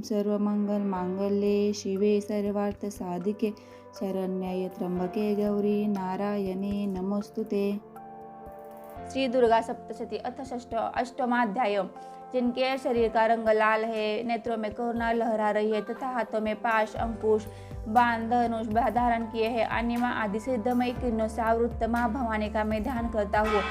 ओम सर्वमंगल मांगल्ये शिवे सर्वार्थ साधिके शरण्याय त्र्यंबके गौरी नारायणे नमोस्तुते। श्री दुर्गा सप्तशती अथ अष्टमाध्याय। जिनके शरीर का रंग लाल है, नेत्रों में करुणा लहरा रही है तथा हाथों में पाश, अंकुश, बाण, धनुष धारण किए हैं, अनिमा आदि सिद्धमय किरणों से आवृत माँ भवानी का मैं ध्यान करता हूँ।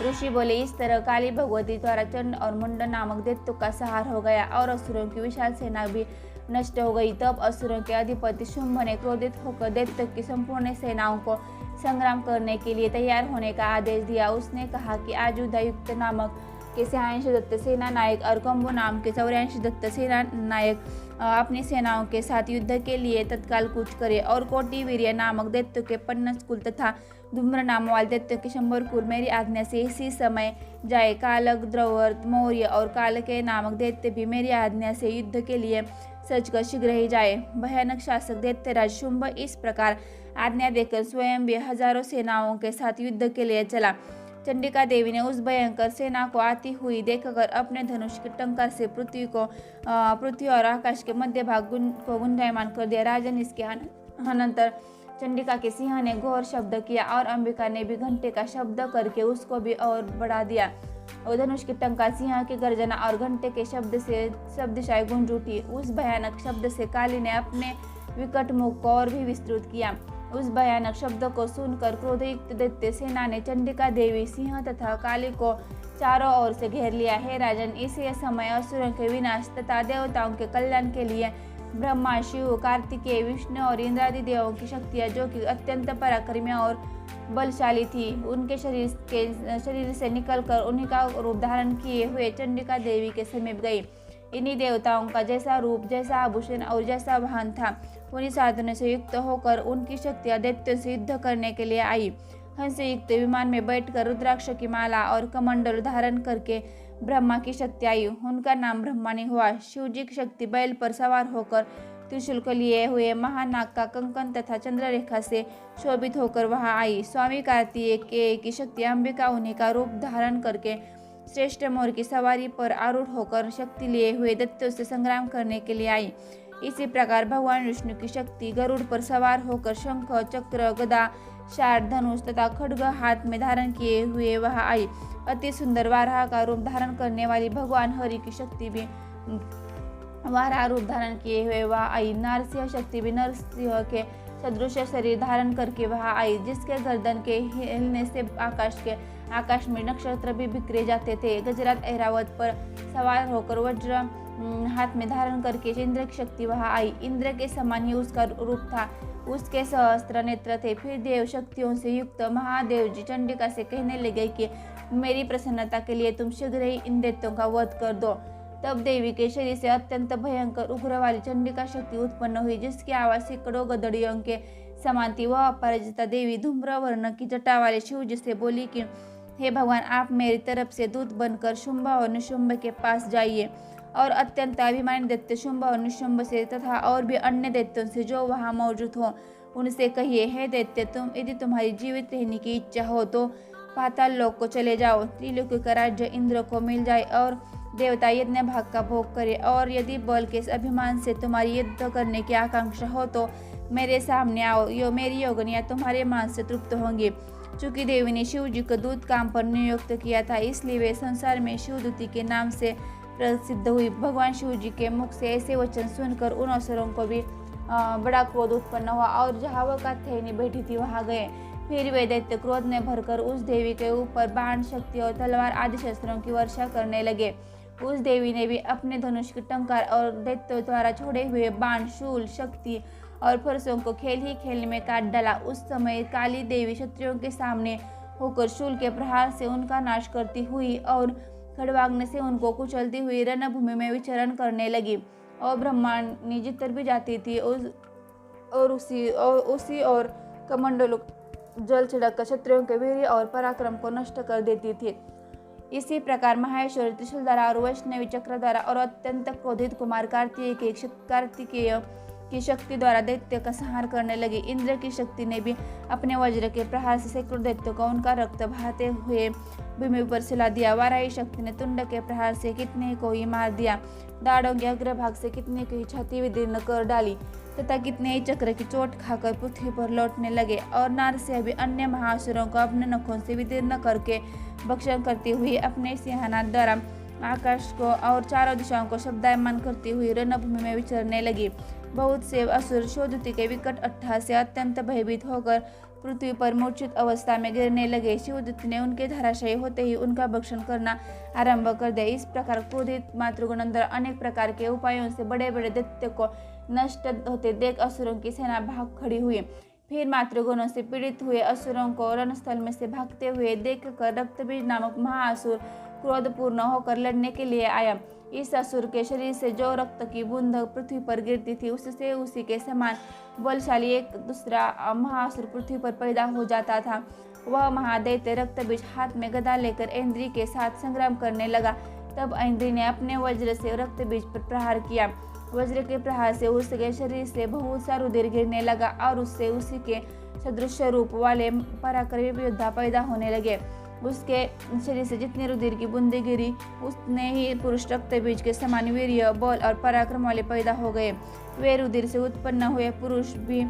ऋषि बोले, इस तरह काली भगवती द्वारा चंड और मुंड नामक दैत्यों का संहार हो गया और असुरों की विशाल सेना भी नष्ट हो गई। तब असुरों के अधिपति शुंभ ने क्रोधित होकर दैत्यों की संपूर्ण सेनाओं को संग्राम करने के लिए तैयार होने का आदेश दिया। उसने कहा कि आज युद्धायुक्त नामक के 86 दत्त सेना नायक और कंबो नाम के 84 दत्त सेना नायक अपनी सेनाओं के साथ युद्ध के लिए तत्काल कूच करे और कोटि वीर्य नामक दैत्यों के 50 कुल तथा धूम्र नाम वाले दैत्यों के 100 कुल मेरी आज्ञा से इसी समय जाए। कालक, द्रवर्त, मौर्य और कालके नामक दैत्य भी मेरी आज्ञा से युद्ध के लिए सजकर शीघ्र ही जाए। भयानक शासक दैत्यराज शुंभ इस प्रकार आज्ञा देकर स्वयं भी हजारों सेनाओं के साथ युद्ध के लिए चला। चंडिका देवी ने उस भयंकर सेना को आती हुई देखकर अपने धनुष के टंकार से पृथ्वी और आकाश के मध्य भाग को गुंजायमान कर दिया। राजन इसके अनंतर चंडिका के सिंह ने घोर शब्द किया और अंबिका ने भी घंटे का शब्द करके उसको भी और बढ़ा दिया। और धनुष के टंकार, सिंह की गर्जना और घंटे के शब्द से सब दिशाएं गूंज उठी। उस भयानक शब्द से काली ने अपने विकट मुख को और भी विस्तृत किया। उस भयानक शब्द को सुनकर क्रोधयुक्त दैत्य सेना ने चंडिका देवी, सिंह तथा काली को चारों ओर से घेर लिया। हे राजन, इसी समय असुरों के विनाश तथा देवताओं के कल्याण के लिए ब्रह्मा, शिव, कार्तिकेय, विष्णु और इंद्रादि देवों की शक्तियाँ, जो कि अत्यंत पराक्रमी और बलशाली थी, उनके शरीर से निकलकर उन्हीं का रूप धारण किए हुए चंडिका देवी के समीप गई। इन्हीं देवताओं का जैसा रूप, जैसा आभूषण और जैसा वाहन था, उन्हीं साधनों से युक्त होकर उनकी शक्तियाँ दैत्यों से युद्ध करने के लिए आई। हंस युक्त विमान में बैठकर रुद्राक्ष की माला और कमंडल धारण करके ब्रह्मा की शक्ति आई। उनका नाम ब्रह्मणी हुआ। शिवजी की शक्ति बैल पर सवार होकर त्रिशूल को लिए हुए महानाग का कंकन तथा चंद्ररेखा से शोभित होकर वहां आई। स्वामी कार्तिकेय की शक्ति अंबिका उन्हीं का रूप धारण करके श्रेष्ठ मोर की सवारी पर आरूढ़ होकर शक्ति लिए हुए दैत्यों से संग्राम करने के लिए आई। इसी प्रकार भगवान विष्णु की शक्ति गरुड़ पर सवार होकर शंख, चक्र, गदा, शार्द, धनुष तथा खड्ग हाथ में धारण किए हुए वहां आई। अति सुंदर वाराह का रूप धारण करने वाली भगवान हरि की शक्ति भी वाराह रूप धारण किए हुए वहां आई। नरसिंह शक्ति भी नरसिंह के सदृश शरीर धारण करके वहां आई, जिसके गर्दन के हिलने से आकाश में नक्षत्र भी बिखरे जाते थे। गजराज ऐरावत पर सवार होकर वज्र हाथ में धारण करके इंद्र की शक्ति वहां आई। इंद्र के समान ही उसका रूप था, उसके सहस्त्र नेत्र थे। फिर देव शक्तियों से युक्त महादेव जी चंडिका से कहने लगे कि मेरी प्रसन्नता के लिए तुम शीघ्र ही इन दैत्यों का वध कर दो। तब देवी के शरीर से अत्यंत भयंकर उग्र वाली चंडिका शक्ति उत्पन्न हुई, जिसकी आवाज सैकड़ों गदड़ियों के समान थी। वह अपराजिता देवी धूम्र वर्ण की जटा वाले शिवजी से बोली कि हे भगवान, आप मेरी तरफ से दूत बनकर शुंभ और निशुंभ के पास जाइए और अत्यंत अभिमानी दैत्य शुंभ और निशुंभ से तथा और भी अन्य दैत्यों से जो वहां मौजूद हो, उनसे कहिए, हे दैत्य, यदि तुम्हारी जीवित रहने की इच्छा हो तो पाताल लोक को चले जाओ। त्रिलोकी का राज्य इंद्र को मिल जाए और देवता यज्ञ भाग का भोग करे। और यदि बल के अभिमान से तुम्हारी युद्ध करने की आकांक्षा हो तो मेरे सामने आओ। मेरी योगनियाँ तुम्हारे मान से तृप्त होंगी। चूंकि देवी ने शिव जी को दूत काम पर नियुक्त किया था, इसलिए वे संसार में शिवदूती के नाम से प्रसिद्ध हुई। भगवान शिव जी के मुख से ऐसे वचन सुनकर उन असुरों को भी बड़ा क्रोध उत्पन्न हुआ और जहाँ वह कात्यायनी बैठी थी वहां गए। फिर वे दैत्य क्रोध में भरकर उस देवी के ऊपर बाण, शक्ति और तलवार आदि शस्त्रों की वर्षा करने लगे। उस देवी ने भी अपने धनुष के टंकार और दैत्यों द्वारा छोड़े हुए बाण, शूल, शक्ति और फरसों को खेल में काट डाला। उस समय काली देवी क्षत्रियों के सामने होकर शूल के प्रहार से उनका नाश करती हुई और खड़वाग्नि से उनको कुचलती हुई रणभूमि में विचरण करने लगी। और ब्रह्मांडी जितर भी जाती थी और उसी और कमंडलों जल छिड़क क्षत्रियों के वीर्य और पराक्रम को नष्ट कर देती थी। इसी प्रकार माहेश्वरी त्रिशूलधारा और वैष्णवी चक्रधारा और अत्यंत क्रोधित कुमार कार्तिकेय की शक्ति द्वारा दैत्य का संहार करने लगी। इंद्र की शक्ति ने भी अपने वज्र के प्रहार से सैकड़ों दैत्यों को उनका रक्त बहाते हुए भूमि पर सुला दिया। वाराही शक्ति ने तुंड के प्रहार से कितने को ही मार दिया। दाढ़ों के अग्रभाग से कितने की छाती विदीर्ण कर डाली तथा कितने ही चक्र की चोट खाकर पृथ्वी पर लौटने लगे। और नारसिंह भी अन्य महासुरों को अपने नखों से विदीर्ण करके भक्षण करती हुई अपने सिंहासनाद द्वारा आकाश को और चारों दिशाओं को शब्दायमान करती हुई रणभूमि में विचरने लगी। बहुत से असुर शिवदूती के विकट अट्टहास से अत्यंत भयभीत होकर पृथ्वी पर मूर्छित अवस्था में गिरने लगे। शिवदूत ने उनके धराशायी होते ही उनका भक्षण करना आरंभ कर दिया। इस प्रकार क्रोधित मातृगणधर अनेक प्रकार के उपायों से बड़े बड़े दैत्य को नष्ट होते देख असुरों की सेना भाग खड़ी हुई। फिर मातृगणों से पीड़ित हुए असुरों को रणस्थल में से भागते हुए देखकर रक्तबीज नामक महाअसुर क्रोधपूर्ण होकर लड़ने के लिए आया। इस असुर के शरीर से जो रक्त की बूंद पृथ्वी पर गिरती थी उससे उसी के समान बलशाली एक दूसरा महाअसुर पृथ्वी पर पैदा हो जाता था। वह महादैत्य रक्तबीज हाथ में गदा लेकर इंद्री के साथ संग्राम करने लगा। तब इंद्री ने अपने वज्र से रक्तबीज पर प्रहार किया। वज्र के प्रहार से उसके शरीर से बहुत सा रुधिर गिरने लगा और उससे उसी के सदृश रूप वाले पराक्रमी योद्धा पैदा होने लगे। उसके शरीर से जितनी रुधिर की बूंदें गिरी उतने ही पुरुष रक्तबीज के समान वीर्य बल और पराक्रम वाले पैदा हो गए। वे रुधिर से उत्पन्न हुए पुरुष भी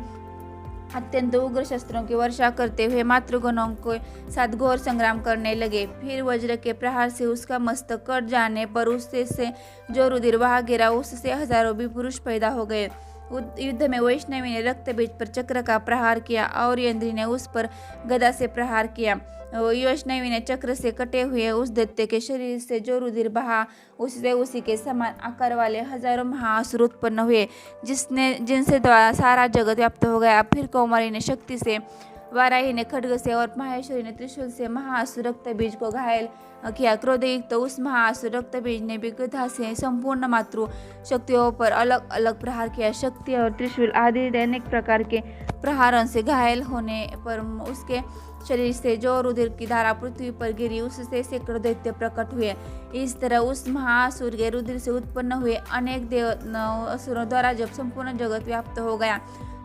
अत्यंत उग्र शस्त्रों की वर्षा करते हुए मातृगणों के साथ घोर संग्राम करने लगे। फिर वज्र के प्रहार से उसका मस्तक कट जाने पर उससे से जो रुधिर वहां गिरा उससे हजारों भी पुरुष पैदा हो गए। युद्ध में वैष्णवी ने रक्तबीज पर चक्र का प्रहार किया और इंद्री ने उस पर गदा से प्रहार किया। वैष्णवी ने चक्र से कटे हुए उस दैत्य के शरीर से जो रुधिर बहा उससे उसी के समान आकार वाले हजारों महाअसुर उत्पन्न हुए जिनसे द्वारा सारा जगत व्याप्त हो गया। फिर कौमारी ने शक्ति से, वाराही ने खड्ग से और माहेश्वरी ने त्रिशूल से महाअसुर रक्तबीज को घायल किया। क्रोधयुक्त उस महाअसुर रक्तबीज ने भी गदा से संपूर्ण मातृ शक्तियों पर अलग अलग प्रहार किया। शक्ति और त्रिशूल आदि अनेक प्रकार के प्रहारों से घायल होने पर उसके शरीर से जो रुधिर की धारा पृथ्वी पर गिरी उससे सैकड़ों दैत्य प्रकट हुए। इस तरह उस महाअसुर के रुधिर से उत्पन्न हुए अनेक असुरों द्वारा जब संपूर्ण जगत व्याप्त हो गया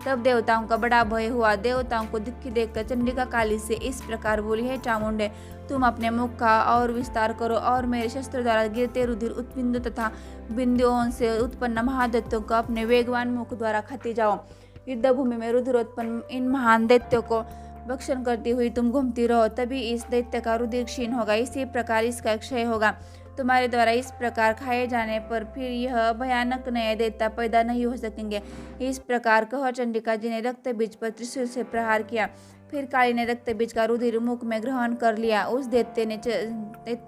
तब देवताओं का बड़ा भय हुआ। देवताओं को दुखी देखकर चंडिका काली से इस प्रकार बोली, हे चामुंडे, तुम अपने मुख का और विस्तार करो और मेरे शस्त्र द्वारा गिरते रुधिर बिंदु तथा बिंदुओं से उत्पन्न महादैत्यों को अपने वेगवान मुख द्वारा खाते जाओ। युद्ध भूमि में रुधिरोत्पन्न इन महान दैत्यों को भक्षण करती हुई तुम घूमती रहो, तभी इस दैत्य का रुधिर क्षीण होगा। इसी प्रकार इसका क्षय होगा। तुम्हारे द्वारा इस प्रकार खाए जाने पर फिर यह भयानक नए दैत्य पैदा नहीं हो सकेंगे। इस प्रकार कह चंडिका जी ने रक्तबीज पर त्रिशूल से प्रहार किया। फिर काली ने रक्तबीज का रुधिर मुख में ग्रहण कर लिया। उस दैत्य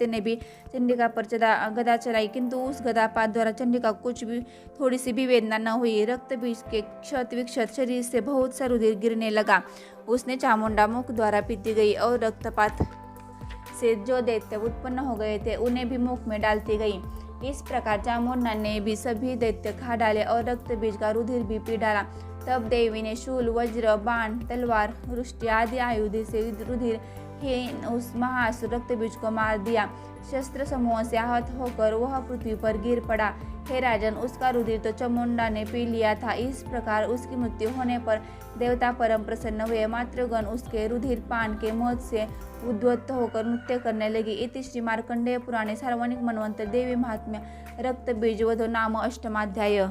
ने भी चंडिका पर गदा चलाई, किंतु उस गदापात द्वारा चंडिका कुछ भी थोड़ी सी भी वेदना न हुई। रक्तबीज के क्षत विक्षत शरीर से बहुत सा रुधिर गिरने लगा। उसने चामुंडा मुख द्वारा पीती गई और रक्तपात से जो दैत्य उत्पन्न हो गए थे उन्हें भी मुख में डालती गई। इस प्रकार चामुंडा ने भी सभी दैत्य खा डाले और रक्तबीज का रुधिर भी पी डाला। तब देवी ने शूल, वज्र, बाण, तलवार, रुष्टि आदि आयुध से रुधिर ही उस महाअसुर रक्तबीज को मार दिया। शस्त्र समूहों से आहत होकर वह पृथ्वी पर गिर पड़ा। हे राजन, उसका रुधिर तो चामुंडा ने पी लिया था। इस प्रकार उसकी मृत्यु होने पर देवता परम प्रसन्न हुए। मातृगण उसके रुधिर पान के मौत से उद्वत्त होकर नृत्य करने लगी। इति श्री मार्कंडेय पुराणे सार्वजनिक मन्वंतर देवी महात्म्य रक्तबीज वधो नाम अष्टमाध्याय।